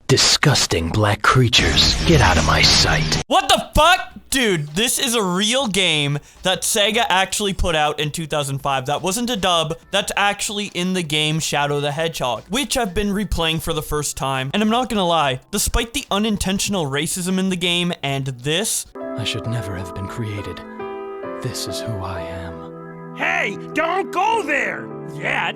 Disgusting black creatures, get out of my sight. What the fuck? Dude, this is a real game that Sega actually put out in 2005. That wasn't a dub, that's actually in the game Shadow the Hedgehog, which I've been replaying for the first time. And I'm not gonna lie, despite the unintentional racism in the game and this, I should never have been created. This is who I am. Hey, don't go there yet.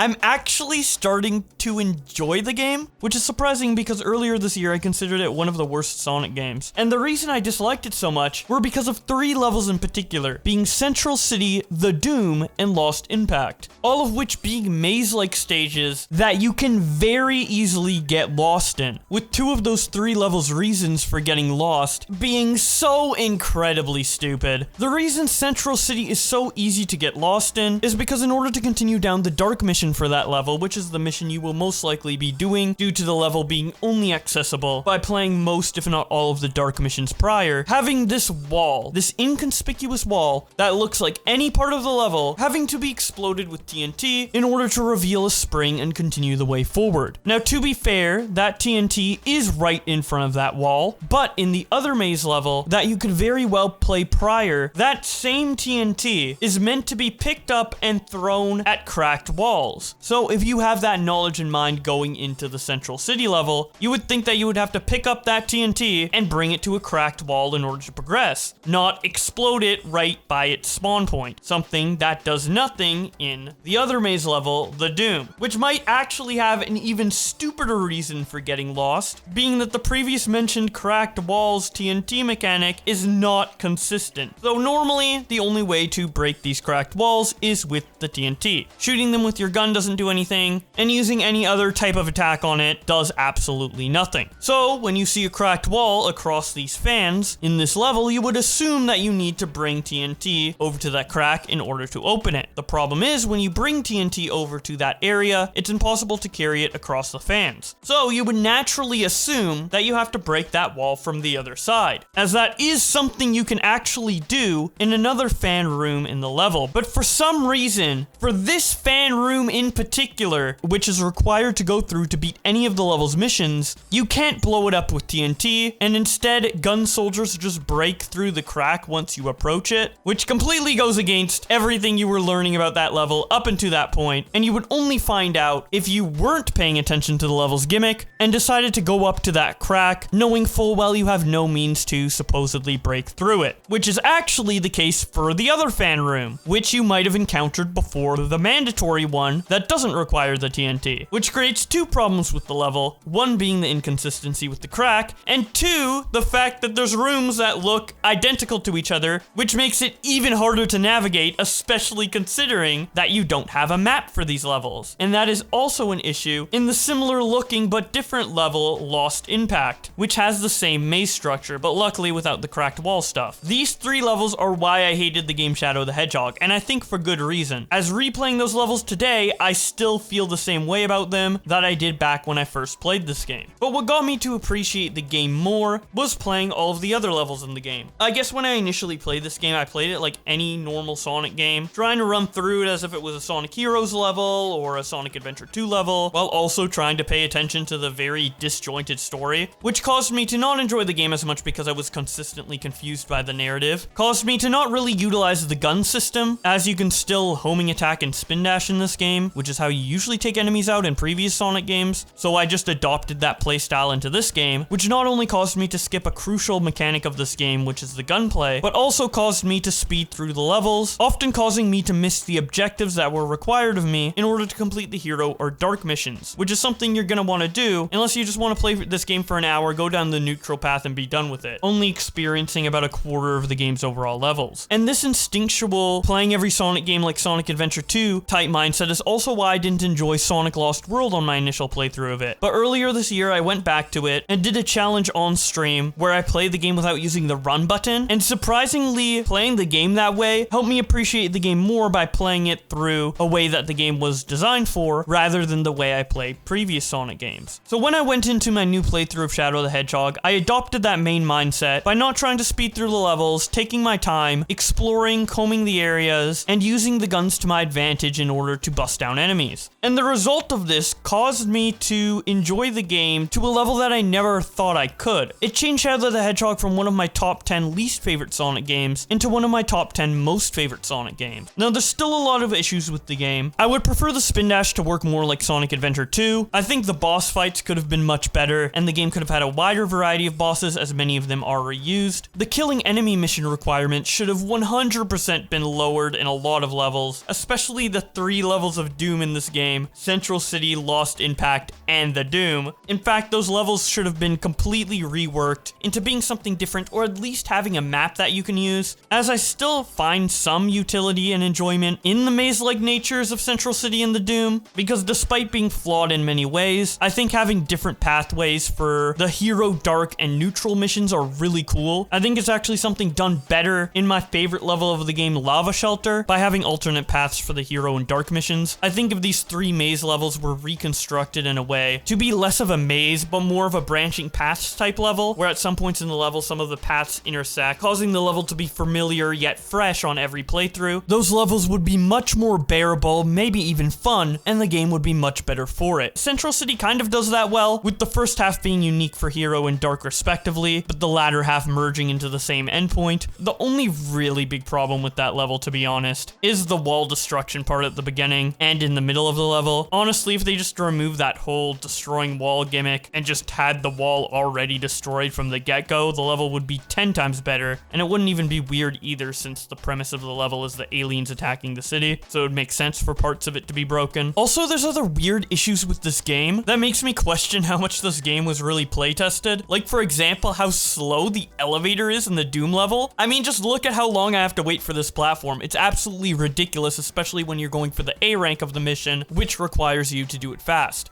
I'm actually starting to enjoy the game, which is surprising because earlier this year I considered it one of the worst Sonic games. And the reason I disliked it so much were because of 3 levels in particular, being Central City, The Doom, and Lost Impact. All of which being maze-like stages that you can very easily get lost in, with 2 of those 3 levels' reasons for getting lost being so incredibly stupid. The reason Central City is so easy to get lost in is because in order to continue down the dark mission for that level, which is the mission you will most likely be doing due to the level being only accessible by playing most if not all of the dark missions prior, having this wall, this inconspicuous wall that looks like any part of the level, having to be exploded with TNT in order to reveal a spring and continue the way forward. Now, to be fair, that TNT is right in front of that wall, but in the other maze level that you could very well play prior, that same TNT is meant to be picked up and thrown at cracked walls. So if you have that knowledge in mind going into the Central City level, you would think that you would have to pick up that TNT and bring it to a cracked wall in order to progress, not explode it right by its spawn point, something that does nothing in the other maze level, the Doom, which might actually have an even stupider reason for getting lost, being that the previous mentioned cracked walls TNT mechanic is not consistent. So normally, the only way to break these cracked walls is with the TNT. Shooting them with your gun doesn't do anything, and using any other type of attack on it does absolutely nothing. So when you see a cracked wall across these fans in this level, you would assume that you need to bring TNT over to that crack in order to open it. The problem is when you bring TNT over to that area, it's impossible to carry it across the fans. So you would naturally assume that you have to break that wall from the other side, as that is something you can actually do in another fan room in the level. But for some reason, for this fan room in particular, which is required to go through to beat any of the level's missions, you can't blow it up with TNT, and instead gun soldiers just break through the crack once you approach it, which completely goes against everything you were learning about that level up until that point, and you would only find out if you weren't paying attention to the level's gimmick and decided to go up to that crack, knowing full well you have no means to supposedly break through it, which is actually the case for the other fan room, which you might have encountered before the mandatory one that doesn't require the TNT, which creates 2 problems with the level, one being the inconsistency with the crack, and 2, the fact that there's rooms that look identical to each other, which makes it even harder to navigate, especially considering that you don't have a map for these levels. And that is also an issue in the similar looking but different level Lost Impact, which has the same maze structure, but luckily without the cracked wall stuff. These 3 levels are why I hated the game Shadow the Hedgehog, and I think for good reason. As replaying those levels today, I still feel the same way about them that I did back when I first played this game. But what got me to appreciate the game more was playing all of the other levels in the game. I guess when I initially played this game, I played it like any normal Sonic game, trying to run through it as if it was a Sonic Heroes level or a Sonic Adventure 2 level, while also trying to pay attention to the very disjointed story, which caused me to not enjoy the game as much because I was consistently confused by the narrative, caused me to not really utilize the gun system, as you can still homing attack and spin dash in this game, which is how you usually take enemies out in previous Sonic games, so I just adopted that playstyle into this game, which not only caused me to skip a crucial mechanic of this game, which is the gunplay, but also caused me to speed through the levels, often causing me to miss the objectives that were required of me in order to complete the hero or dark missions, which is something you're gonna want to do unless you just want to play this game for an hour, go down the neutral path and be done with it, only experiencing about a quarter of the game's overall levels. And this instinctual, playing every Sonic game like Sonic Adventure 2 type mindset is also why I didn't enjoy Sonic Lost World on my initial playthrough of it. But earlier this year, I went back to it and did a challenge on stream where I played the game without using the run button, and surprisingly, playing the game that way helped me appreciate the game more by playing it through a way that the game was designed for, rather than the way I played previous Sonic games. So when I went into my new playthrough of Shadow the Hedgehog, I adopted that main mindset by not trying to speed through the levels, taking my time, exploring, combing the areas, and using the guns to my advantage in order to bust down enemies. And the result of this caused me to enjoy the game to a level that I never thought I could. It changed Shadow the Hedgehog from one of my top 10 least favorite Sonic games into one of my top 10 most favorite Sonic games. Now, there's still a lot of issues with the game. I would prefer the spin dash to work more like Sonic Adventure 2. I think the boss fights could have been much better, and the game could have had a wider variety of bosses, as many of them are reused. The killing enemy mission requirement should have 100% been lowered in a lot of levels, especially the 3 levels of Doom in this game: Central City, Lost Impact, and the Doom. In fact, those levels should have been completely reworked into being something different, or at least having a map that you can use, as I still find some utility and enjoyment in the maze-like natures of Central City and the Doom, because despite being flawed in many ways, I think having different pathways for the hero, dark, and neutral missions are really cool. I think it's actually something done better in my favorite level of the game, Lava Shelter, by having alternate paths for the hero and dark missions. I think if these 3 maze levels were reconstructed in a way to be less of a maze, but more of a branching paths type level, where at some points in the level some of the paths intersect, causing the level to be familiar yet fresh on every playthrough, those levels would be much more bearable, maybe even fun, and the game would be much better for it. Central City kind of does that well, with the first half being unique for hero and dark respectively, but the latter half merging into the same endpoint. The only really big problem with that level, to be honest, is the wall destruction part at the beginning and in the middle of the level. Honestly, if they just removed that whole destroying wall gimmick and just had the wall already destroyed from the get-go, the level would be 10 times better, and it wouldn't even be weird either, since the premise of the level is the aliens attacking the city, so it would make sense for parts of it to be broken. Also, there's other weird issues with this game that makes me question how much this game was really playtested. Like, for example, how slow the elevator is in the Doom level. I mean, just look at how long I have to wait for this platform. It's absolutely ridiculous, especially when you're going for the A rank of the mission, which requires you to do it fast.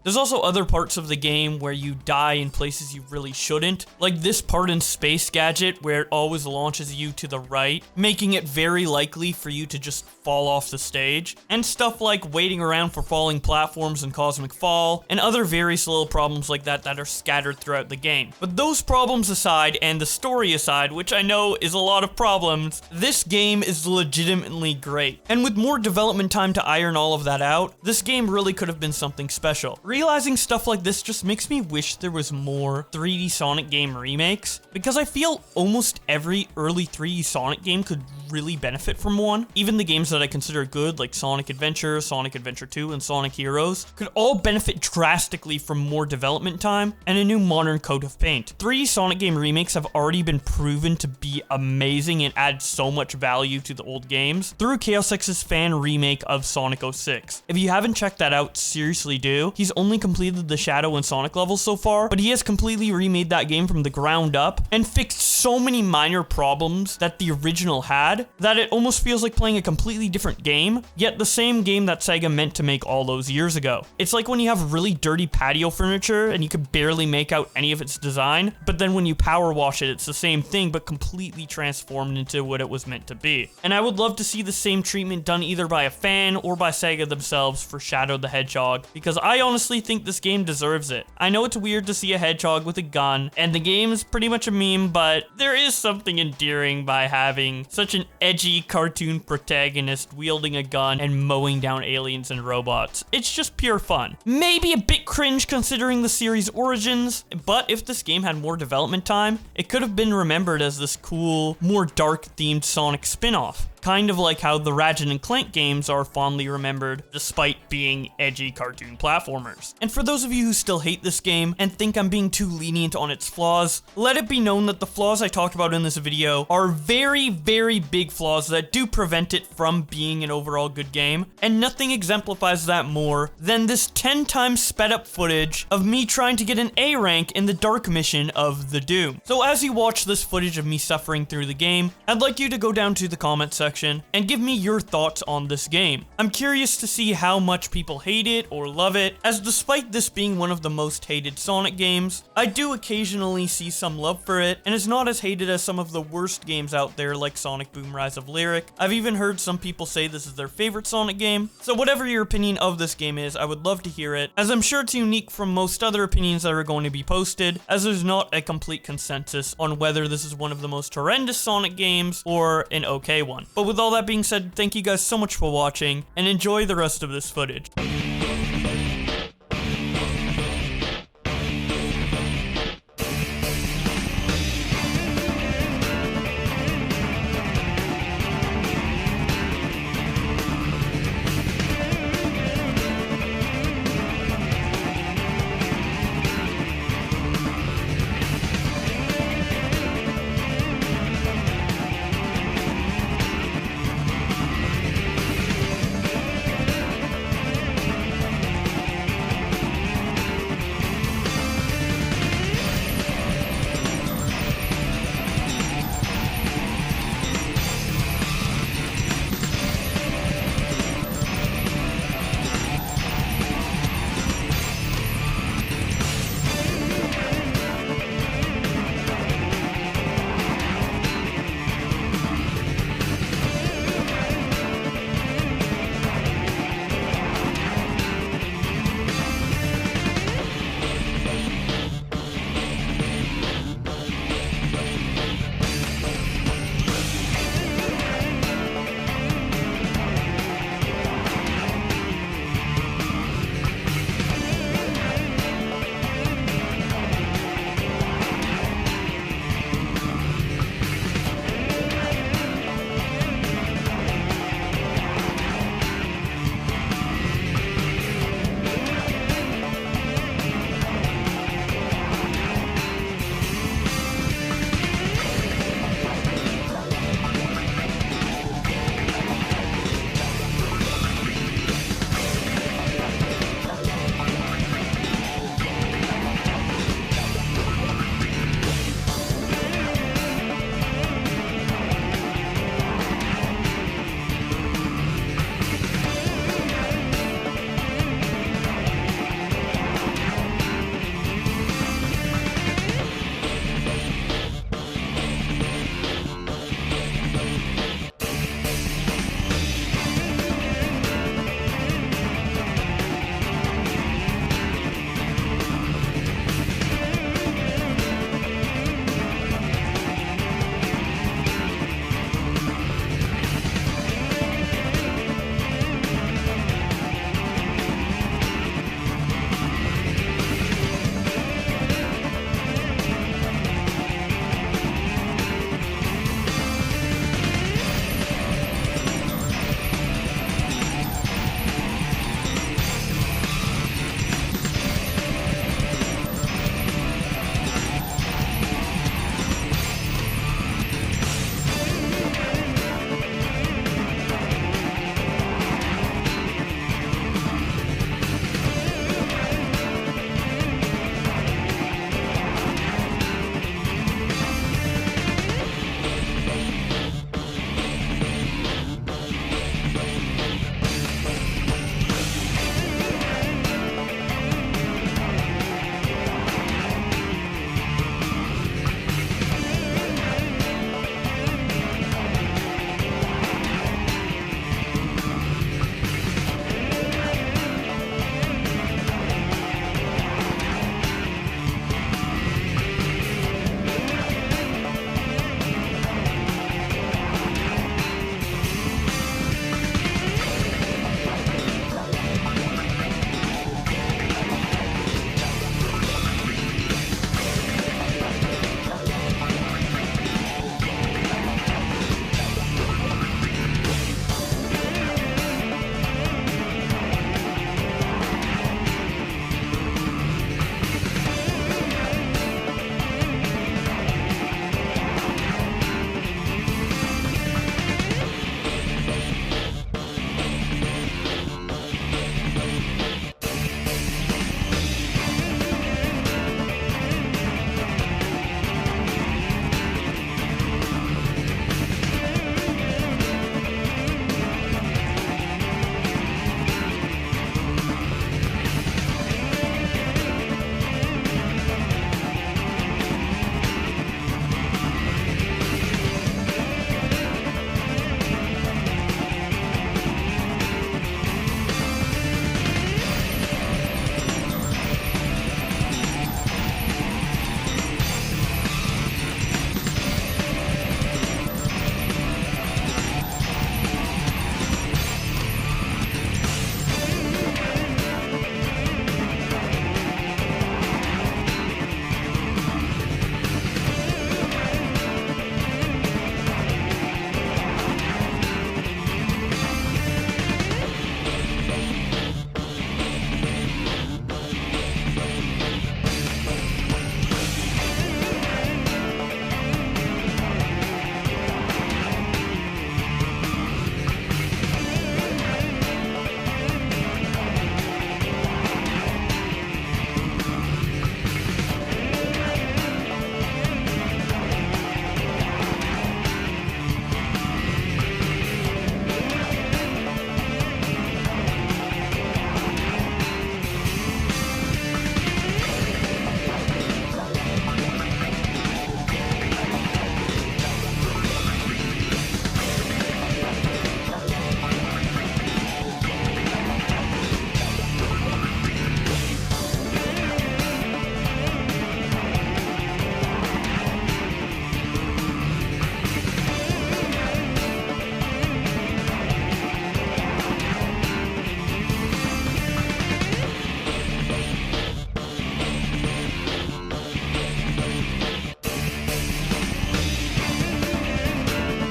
There's also other parts of the game where you die in places you really shouldn't, like this part in Space Gadget where it always launches you to the right, making it very likely for you to just fall off the stage, and stuff like waiting around for falling platforms in Cosmic Fall, and other very little problems like that that are scattered throughout the game. But those problems aside, and the story aside, which I know is a lot of problems, this game is legitimately great. And with more development time to iron all of that out, this game really could have been something special. Realizing stuff like this just makes me wish there was more 3D Sonic game remakes, because I feel almost every early 3D Sonic game could really benefit from one. Even the games that I consider good, like Sonic Adventure, Sonic Adventure 2, and Sonic Heroes, could all benefit drastically from more development time and a new modern coat of paint. 3D Sonic game remakes have already been proven to be amazing and add so much value to the old games through Chaos X's fan remake of Sonic 06. If you haven't checked that out, seriously do. He's only completed the Shadow and Sonic levels so far, but he has completely remade that game from the ground up and fixed so many minor problems that the original had that it almost feels like playing a completely different game, yet the same game that Sega meant to make all those years ago. It's like when you have really dirty patio furniture and you can barely make out any of its design, but then when you power wash it, it's the same thing but completely transformed into what it was meant to be. And I would love to see the same treatment done either by a fan or by Sega themselves for Shadow the Hedgehog, because I honestly think this game deserves it. I know it's weird to see a hedgehog with a gun, and the game is pretty much a meme, but there is something endearing by having such an edgy cartoon protagonist wielding a gun and mowing down aliens and robots. It's just pure fun. Maybe a bit cringe considering the series' origins, but if this game had more development time, it could have been remembered as this cool, more dark-themed Sonic spin-off. Kind of like how the Ratchet and Clank games are fondly remembered despite being edgy cartoon platformers. And for those of you who still hate this game and think I'm being too lenient on its flaws, let it be known that the flaws I talked about in this video are very, very big flaws that do prevent it from being an overall good game, and nothing exemplifies that more than this 10 times sped up footage of me trying to get an A rank in the Dark mission of the Doom. So as you watch this footage of me suffering through the game, I'd like you to go down to the comment section section and give me your thoughts on this game. I'm curious to see how much people hate it or love it, as despite this being one of the most hated Sonic games, I do occasionally see some love for it, and it's not as hated as some of the worst games out there like Sonic Boom Rise of Lyric. I've even heard some people say this is their favorite Sonic game, so whatever your opinion of this game is, I would love to hear it, as I'm sure it's unique from most other opinions that are going to be posted, as there's not a complete consensus on whether this is one of the most horrendous Sonic games or an okay one. But with all that being said, thank you guys so much for watching, and enjoy the rest of this footage.